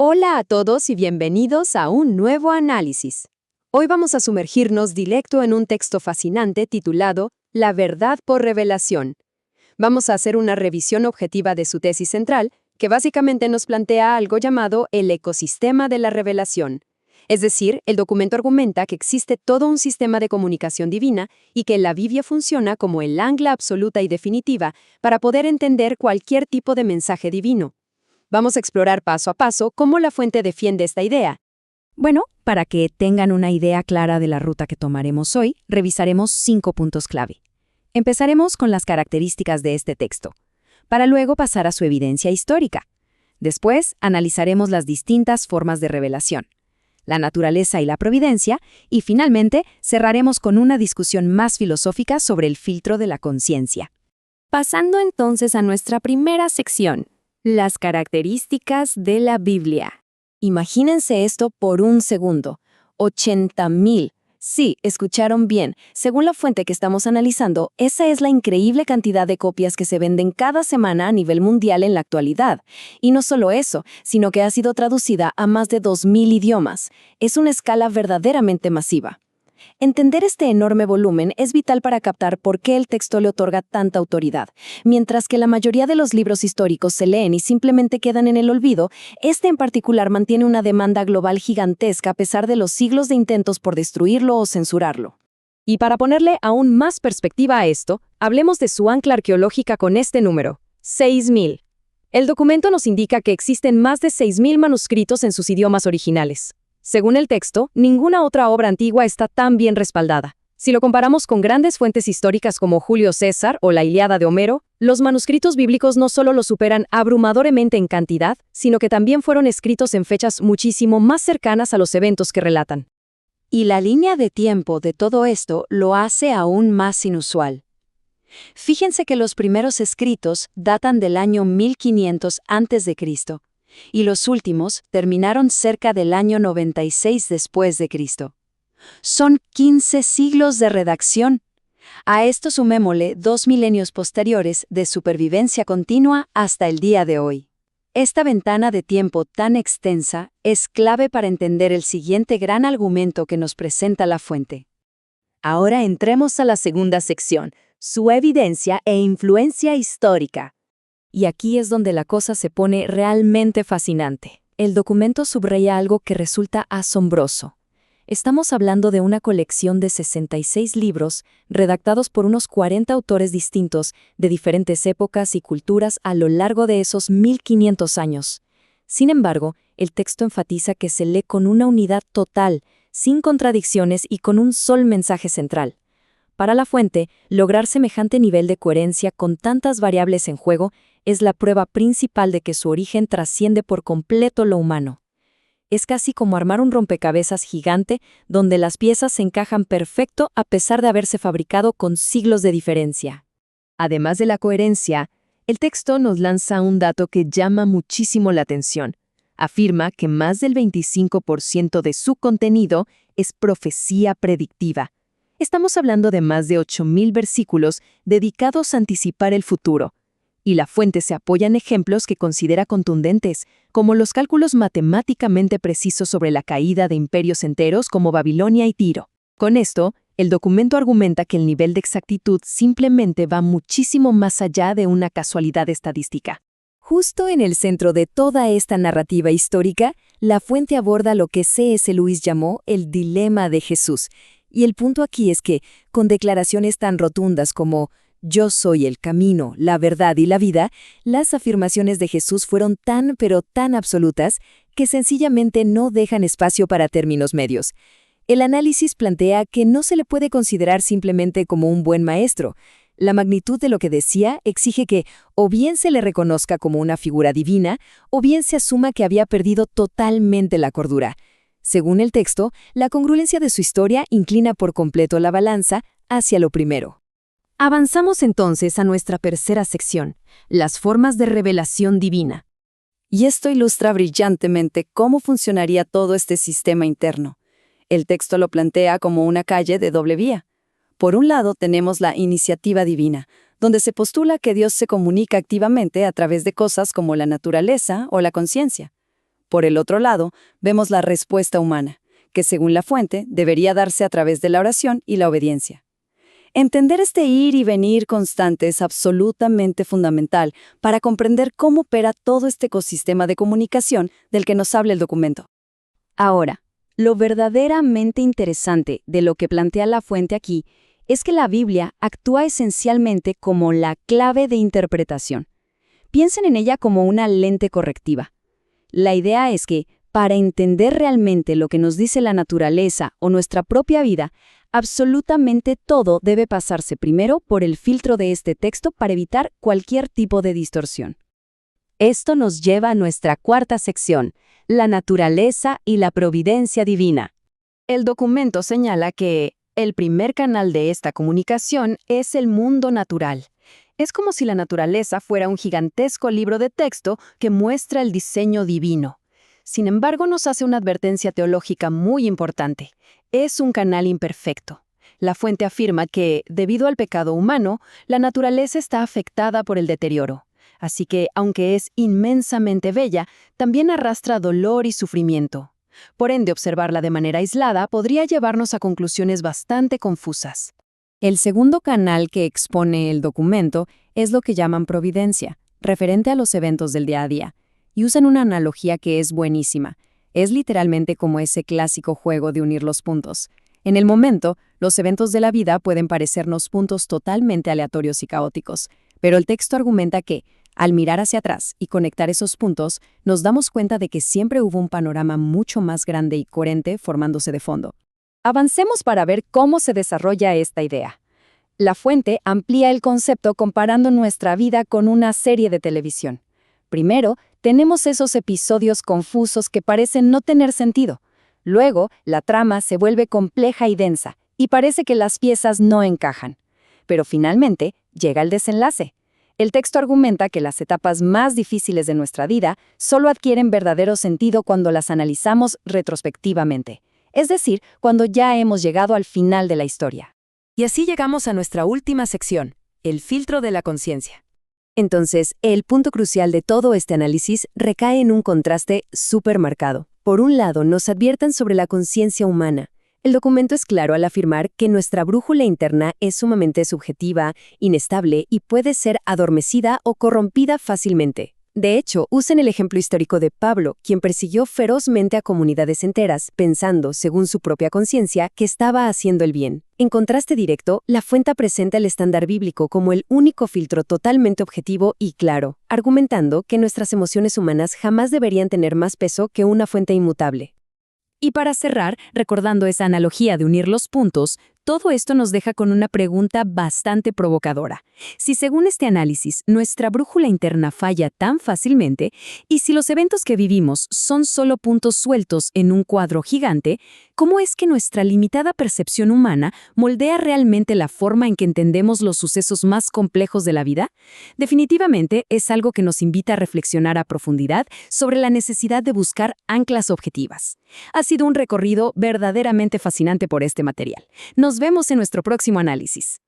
Hola a todos y bienvenidos a un nuevo análisis. Hoy vamos a sumergirnos directo en un texto fascinante titulado La verdad por revelación. Vamos a hacer una revisión objetiva de su tesis central, que básicamente nos plantea algo llamado el ecosistema de la revelación. Es decir, el documento argumenta que existe todo un sistema de comunicación divina y que la Biblia funciona como el ancla absoluta y definitiva para poder entender cualquier tipo de mensaje divino. Vamos a explorar paso a paso cómo la fuente defiende esta idea. Bueno, para que tengan una idea clara de la ruta que tomaremos hoy, revisaremos 5 puntos clave. Empezaremos con las características de este texto, para luego pasar a su evidencia histórica. Después, analizaremos las distintas formas de revelación, la naturaleza y la providencia, y finalmente cerraremos con una discusión más filosófica sobre el filtro de la conciencia. Pasando entonces a nuestra primera sección. Las características de la Biblia. Imagínense esto por un segundo. 80,000. Sí, escucharon bien. Según la fuente que estamos analizando, esa es la increíble cantidad de copias que se venden cada semana a nivel mundial en la actualidad. Y no solo eso, sino que ha sido traducida a más de 2,000 idiomas. Es una escala verdaderamente masiva. Entender este enorme volumen es vital para captar por qué el texto le otorga tanta autoridad. Mientras que la mayoría de los libros históricos se leen y simplemente quedan en el olvido, este en particular mantiene una demanda global gigantesca a pesar de los siglos de intentos por destruirlo o censurarlo. Y para ponerle aún más perspectiva a esto, hablemos de su ancla arqueológica con este número, 6,000. El documento nos indica que existen más de 6,000 manuscritos en sus idiomas originales. Según el texto, ninguna otra obra antigua está tan bien respaldada. Si lo comparamos con grandes fuentes históricas como Julio César o la Ilíada de Homero, los manuscritos bíblicos no solo lo superan abrumadoramente en cantidad, sino que también fueron escritos en fechas muchísimo más cercanas a los eventos que relatan. Y la línea de tiempo de todo esto lo hace aún más inusual. Fíjense que los primeros escritos datan del año 1500 a.C., y los últimos terminaron cerca del año 96 después de Cristo. Son 15 siglos de redacción. A esto sumémosle 2 milenios posteriores de supervivencia continua hasta el día de hoy. Esta ventana de tiempo tan extensa es clave para entender el siguiente gran argumento que nos presenta la fuente. Ahora entremos a la segunda sección, su evidencia e influencia histórica. Y aquí es donde la cosa se pone realmente fascinante. El documento subraya algo que resulta asombroso. Estamos hablando de una colección de 66 libros redactados por unos 40 autores distintos de diferentes épocas y culturas a lo largo de esos 1500 años. Sin embargo, el texto enfatiza que se lee con una unidad total, sin contradicciones y con un solo mensaje central. Para la fuente, lograr semejante nivel de coherencia con tantas variables en juego es la prueba principal de que su origen trasciende por completo lo humano. Es casi como armar un rompecabezas gigante donde las piezas se encajan perfecto a pesar de haberse fabricado con siglos de diferencia. Además de la coherencia, el texto nos lanza un dato que llama muchísimo la atención. Afirma que más del 25% de su contenido es profecía predictiva. Estamos hablando de más de 8,000 versículos dedicados a anticipar el futuro. Y la fuente se apoya en ejemplos que considera contundentes, como los cálculos matemáticamente precisos sobre la caída de imperios enteros como Babilonia y Tiro. Con esto, el documento argumenta que el nivel de exactitud simplemente va muchísimo más allá de una casualidad estadística. Justo en el centro de toda esta narrativa histórica, la fuente aborda lo que C.S. Lewis llamó el dilema de Jesús. Y el punto aquí es que, con declaraciones tan rotundas como «Yo soy el camino, la verdad y la vida», las afirmaciones de Jesús fueron tan pero tan absolutas que sencillamente no dejan espacio para términos medios. El análisis plantea que no se le puede considerar simplemente como un buen maestro. La magnitud de lo que decía exige que o bien se le reconozca como una figura divina, o bien se asuma que había perdido totalmente la cordura. Según el texto, la congruencia de su historia inclina por completo la balanza hacia lo primero. Avanzamos entonces a nuestra tercera sección, las formas de revelación divina. Y esto ilustra brillantemente cómo funcionaría todo este sistema interno. El texto lo plantea como una calle de doble vía. Por un lado tenemos la iniciativa divina, donde se postula que Dios se comunica activamente a través de cosas como la naturaleza o la conciencia. Por el otro lado, vemos la respuesta humana, que según la fuente debería darse a través de la oración y la obediencia. Entender este ir y venir constante es absolutamente fundamental para comprender cómo opera todo este ecosistema de comunicación del que nos habla el documento. Ahora, lo verdaderamente interesante de lo que plantea la fuente aquí es que la Biblia actúa esencialmente como la clave de interpretación. Piensen en ella como una lente correctiva. La idea es que, para entender realmente lo que nos dice la naturaleza o nuestra propia vida, absolutamente todo debe pasarse primero por el filtro de este texto para evitar cualquier tipo de distorsión. Esto nos lleva a nuestra cuarta sección, la naturaleza y la providencia divina. El documento señala que el primer canal de esta comunicación es el mundo natural. Es como si la naturaleza fuera un gigantesco libro de texto que muestra el diseño divino. Sin embargo, nos hace una advertencia teológica muy importante. Es un canal imperfecto. La fuente afirma que, debido al pecado humano, la naturaleza está afectada por el deterioro. Así que, aunque es inmensamente bella, también arrastra dolor y sufrimiento. Por ende, observarla de manera aislada podría llevarnos a conclusiones bastante confusas. El segundo canal que expone el documento es lo que llaman providencia, referente a los eventos del día a día, y usan una analogía que es buenísima. Es literalmente como ese clásico juego de unir los puntos. En el momento, los eventos de la vida pueden parecernos puntos totalmente aleatorios y caóticos, pero el texto argumenta que, al mirar hacia atrás y conectar esos puntos, nos damos cuenta de que siempre hubo un panorama mucho más grande y coherente formándose de fondo. Avancemos para ver cómo se desarrolla esta idea. La fuente amplía el concepto comparando nuestra vida con una serie de televisión. Primero, tenemos esos episodios confusos que parecen no tener sentido. Luego, la trama se vuelve compleja y densa, y parece que las piezas no encajan. Pero finalmente, llega el desenlace. El texto argumenta que las etapas más difíciles de nuestra vida solo adquieren verdadero sentido cuando las analizamos retrospectivamente. Es decir, cuando ya hemos llegado al final de la historia. Y así llegamos a nuestra última sección, el filtro de la conciencia. Entonces, el punto crucial de todo este análisis recae en un contraste súper marcado. Por un lado, nos advierten sobre la conciencia humana. El documento es claro al afirmar que nuestra brújula interna es sumamente subjetiva, inestable y puede ser adormecida o corrompida fácilmente. De hecho, usan el ejemplo histórico de Pablo, quien persiguió ferozmente a comunidades enteras, pensando, según su propia conciencia, que estaba haciendo el bien. En contraste directo, la fuente presenta el estándar bíblico como el único filtro totalmente objetivo y claro, argumentando que nuestras emociones humanas jamás deberían tener más peso que una fuente inmutable. Y para cerrar, recordando esa analogía de unir los puntos, todo esto nos deja con una pregunta bastante provocadora. Si según este análisis, nuestra brújula interna falla tan fácilmente, y si los eventos que vivimos son solo puntos sueltos en un cuadro gigante, ¿cómo es que nuestra limitada percepción humana moldea realmente la forma en que entendemos los sucesos más complejos de la vida? Definitivamente es algo que nos invita a reflexionar a profundidad sobre la necesidad de buscar anclas objetivas. Ha sido un recorrido verdaderamente fascinante por este material. Nos vemos en nuestro próximo análisis.